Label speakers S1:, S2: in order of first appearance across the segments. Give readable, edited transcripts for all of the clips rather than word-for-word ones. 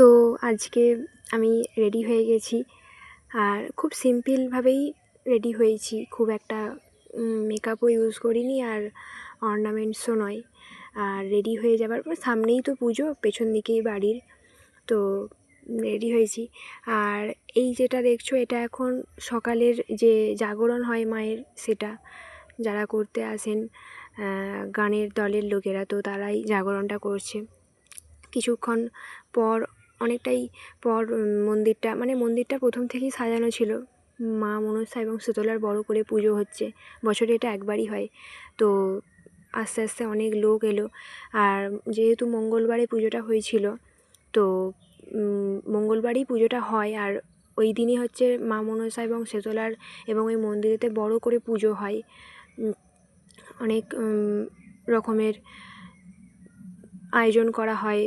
S1: তো আজকে আমি রেডি হয়ে গেছি, আর খুব সিম্পলভাবেই রেডি হয়েছি। খুব একটা মেকআপও ইউজ করিনি, আর অর্নামেন্টসও নয়। আর রেডি হয়ে যাবার পর সামনেই তো পুজো, পেছন দিকেই বাড়ির, তো রেডি হয়েছি। আর এই যেটা দেখছো, এটা এখন সকালের যে জাগরণ হয় মায়ের, সেটা যারা করতে আসেন গানের দলের লোকেরা, তো তারাই জাগরণটা করছে। কিছুক্ষণ পর, অনেকটাই পর মন্দিরটা প্রথম থেকেই সাজানো ছিল। মা মনসা এবং শীতলার বড় করে পুজো হচ্ছে, বছরে এটা একবারই হয়। তো আস্তে আস্তে অনেক লোক এলো। আর যেহেতু মঙ্গলবারে পুজোটা হয়েছিল, তো মঙ্গলবারই পুজোটা হয়। আর ওই দিনই হচ্ছে মা মনসা এবং শীতলার, এবং ওই মন্দিরেতে বড় করে পুজো হয়। অনেক রকমের আয়োজন করা হয়,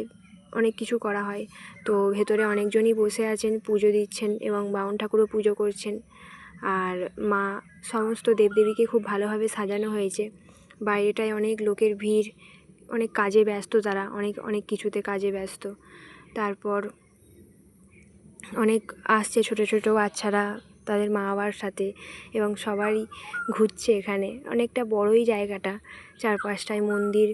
S1: অনেক কিছু করা হয়। তো ভেতরে অনেকজনই বসে আছেন, পুজো দিচ্ছেন এবং বামুন ঠাকুরও পুজো করছেন। আর মা সমস্ত দেবদেবীকে খুব ভালোভাবে সাজানো হয়েছে। বাইরেটায় অনেক লোকের ভিড়, অনেক কাজে ব্যস্ত তারা, অনেক কিছুতে কাজে ব্যস্ত। তারপর অনেক আসছে ছোট ছোট বাচ্চারা তাদের মা বাবার সাথে, এবং সবারই ঘুরছে এখানে। অনেকটা বড়ই জায়গাটা, চারপাশটায় মন্দির,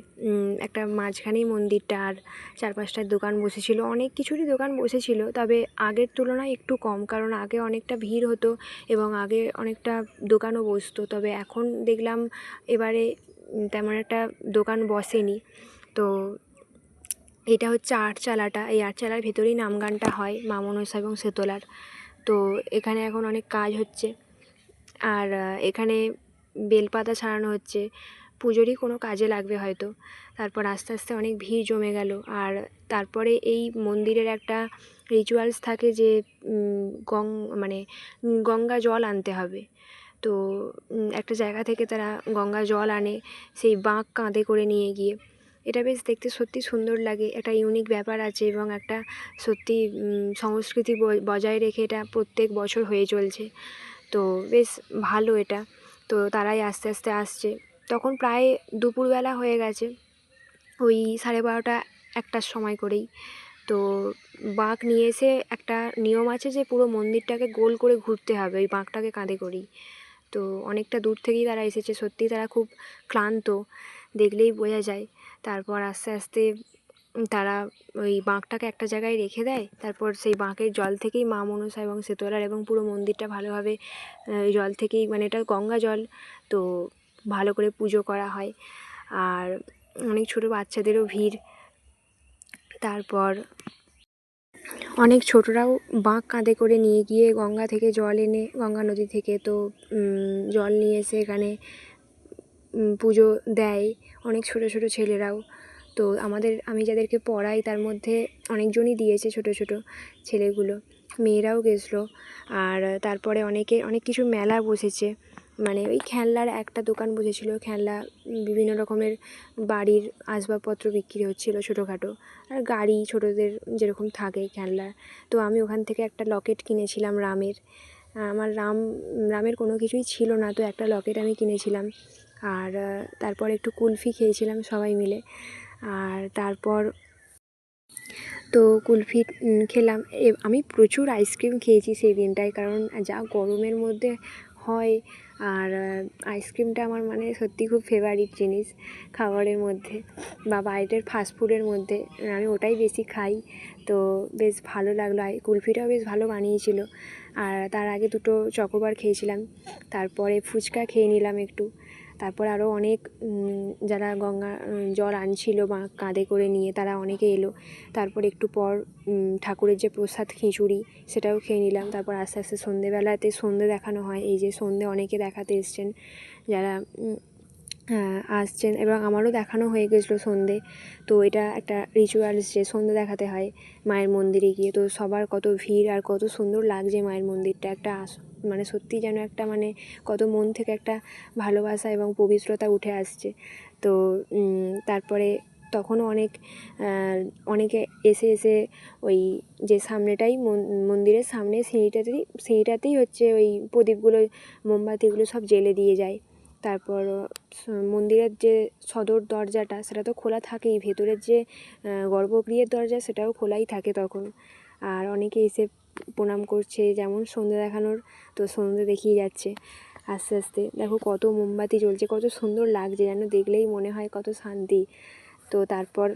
S1: একটা মাঝখানেই মন্দিরটা, আর চারপাশটায় দোকান বসেছিল, অনেক কিছুরই দোকান বসেছিল। তবে আগের তুলনায় একটু কম, কারণ আগে অনেকটা ভিড় হতো এবং আগে অনেকটা দোকানও বসতো। তবে এখন দেখলাম এবারে তেমন একটা দোকান বসেনি। তো এটা হচ্ছে আটচালাটা, এই আটচালার ভেতরেই নামগানটা হয় মা মনসা এবং শীতলার। তো এখানে এখন অনেক কাজ হচ্ছে, আর এখানে বেলপাতা ছাড়ানো হচ্ছে, পুজোরই কোনো কাজে লাগবে হয়তো। তারপর আস্তে আস্তে অনেক ভিড় জমে গেল। আর তারপরে এই মন্দিরের একটা রিচুয়ালস থাকে যে গঙ্গা জল আনতে হবে। তো একটা জায়গা থেকে তারা গঙ্গা জল আনে, সেই বাঁক কাঁধে করে নিয়ে গিয়ে। এটা বেশ দেখতে সত্যি সুন্দর লাগে, একটা ইউনিক ব্যাপার আছে, এবং একটা সত্যি সংস্কৃতি বজায় রেখে এটা প্রত্যেক বছর হয়ে চলছে। তো বেশ ভালো এটা। তো তারাই আস্তে আস্তে আসছে, তখন প্রায় দুপুরবেলা হয়ে গেছে, ওই 12:30 একটার সময় করেই। তো বাঁক নিয়ে এসে, একটা নিয়ম আছে যে পুরো মন্দিরটাকে গোল করে ঘুরতে হবে ওই বাঁকটাকে কাঁধে করেই। তো অনেকটা দূর থেকেই তারা এসেছে, সত্যিই তারা খুব ক্লান্ত, দেখলেই বোঝা যায়। তারপর আস্তে আস্তে তারা ওই বাঁকটাকে একটা জায়গায় রেখে দেয়। তারপর সেই বাঁকের জল থেকেই মা মনসা এবং শীতলার এবং পুরো মন্দিরটা ভালোভাবে জল থেকেই, এটা গঙ্গা জল, তো ভালো করে পুজো করা হয়। আর অনেক ছোটো বাচ্চাদেরও ভিড়। তারপর অনেক ছোটরাও বাঁক কাঁধে করে নিয়ে গিয়ে গঙ্গা থেকে জল এনে, গঙ্গা নদী থেকে, তো জল নিয়ে এসে এখানে পুজো দেয় অনেক ছোট ছোট ছেলেরাও। তো আমি যাদেরকে পড়াই তার মধ্যে অনেকজনই দিয়েছে, ছোট ছোট ছেলেগুলো, মেয়েরাও গেছিলো। আর তারপরে অনেক কিছু মেলা বসেছে, ওই খেলনার একটা দোকান বসেছিল, খেলনা বিভিন্ন রকমের বাড়ির আসবাবপত্র বিক্রি হচ্ছিলো ছোটোখাটো, আর গাড়ি ছোটোদের যেরকম থাকে খেলনা। তো আমি ওখান থেকে একটা লকেট কিনেছিলাম রামের। আমার রামের কোনো কিছুই ছিল না, তো একটা লকেট আমি কিনেছিলাম। আর তারপর একটু কুলফি খেয়েছিলাম সবাই মিলে। আর তারপর তো কুলফি খেলাম। আমি প্রচুর আইসক্রিম খেয়েছি সেই দিনটায়, কারণ যা গরমের মধ্যে হয়। আর আইসক্রিমটা আমার সত্যি খুব ফেভারিট জিনিস খাবারের মধ্যে, বা বাইরের ফাস্টফুডের মধ্যে আমি ওটাই বেশি খাই। তো বেশ ভালো লাগলো, কুলফিটাও বেশ ভালো বানিয়েছিল। আর তার আগে দুটো চকোবার খেয়েছিলাম, তারপরে ফুচকা খেয়ে নিলাম একটু। তারপর আরও অনেক যারা গঙ্গা জল আনছিল বা কাঁধে করে নিয়ে, তারা অনেকে এলো। তারপর একটু পর ঠাকুরের যে প্রসাদ খিচুড়ি, সেটাও খেয়ে নিলাম। তারপর আস্তে আস্তে সন্ধেবেলাতে সন্ধে দেখানো হয়, এই যে সন্ধে অনেকে দেখাতে এসছেন যারা আসছেন, এবং আমারও দেখানো হয়ে গেছিলো সন্ধে। তো এটা একটা রিচুয়ালস যে সন্ধে দেখাতে হয় মায়ের মন্দিরে গিয়ে। তো সবার কত ভিড়, আর কত সুন্দর লাগছে মায়ের মন্দিরটা, একটা সত্যি যেন একটা কত মন থেকে একটা ভালোবাসা এবং পবিত্রতা উঠে আসছে। তো তারপরে তখনও অনেকে এসে ওই যে সামনেটাই মন্দিরের সামনে সিঁড়িটাতেই হচ্ছে ওই প্রদীপগুলো, মোমবাতিগুলো সব জ্বেলে দিয়ে যায়। তারপর মন্দিরের যে সদর দরজাটা সেটা তো খোলা থাকেই, ভেতরের যে গর্ভগৃহের দরজা সেটাও খোলাই থাকে তখন। আর অনেকে এসে প্রণাম করছে, যেমন সন্ধ্যে দেখানোর, তো সন্ধ্যে দেখিয়ে যাচ্ছে আস্তে আস্তে। দেখো কত মোমবাতি জ্বলছে, কত সুন্দর লাগছে, যেন দেখলেই মনে হয় কত শান্তি। তো তারপর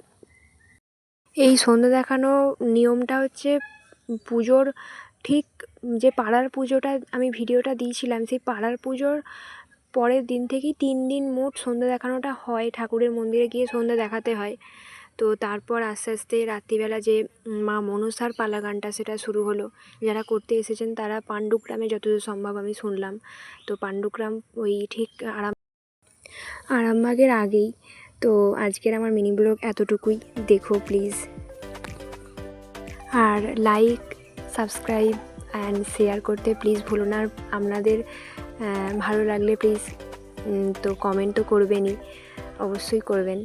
S1: এই সন্ধ্যে দেখানো নিয়মটা হচ্ছে পুজোর ঠিক যে পাড়ার পুজোটা আমি ভিডিওটা দিয়েছিলাম, সেই পাড়ার পুজোর পরের দিন থেকেই 3 দিন মোট সন্ধ্যা দেখানোটা হয়, ঠাকুরের মন্দিরে গিয়ে সন্ধ্যা দেখাতে হয়। তো তারপর আস্তে আস্তে রাত্রিবেলা যে মা মনসার পালা গানটা সেটা শুরু হলো। যারা করতে এসেছেন তারা পাণ্ডুগ্রামে যতদূর সম্ভব আমি শুনলাম। তো পাণ্ডুগ্রাম ওই ঠিক আরামবাগের আগেই। তো আজকের আমার মিনি ব্লগ এতটুকুই, দেখো প্লিজ। আর লাইক, সাবস্ক্রাইব অ্যান্ড শেয়ার করতে প্লিজ ভুলো না। আর আপনাদের ভালো লাগলে প্লিজ তো কমেন্ট তো করবেনই, অবশ্যই করবেন।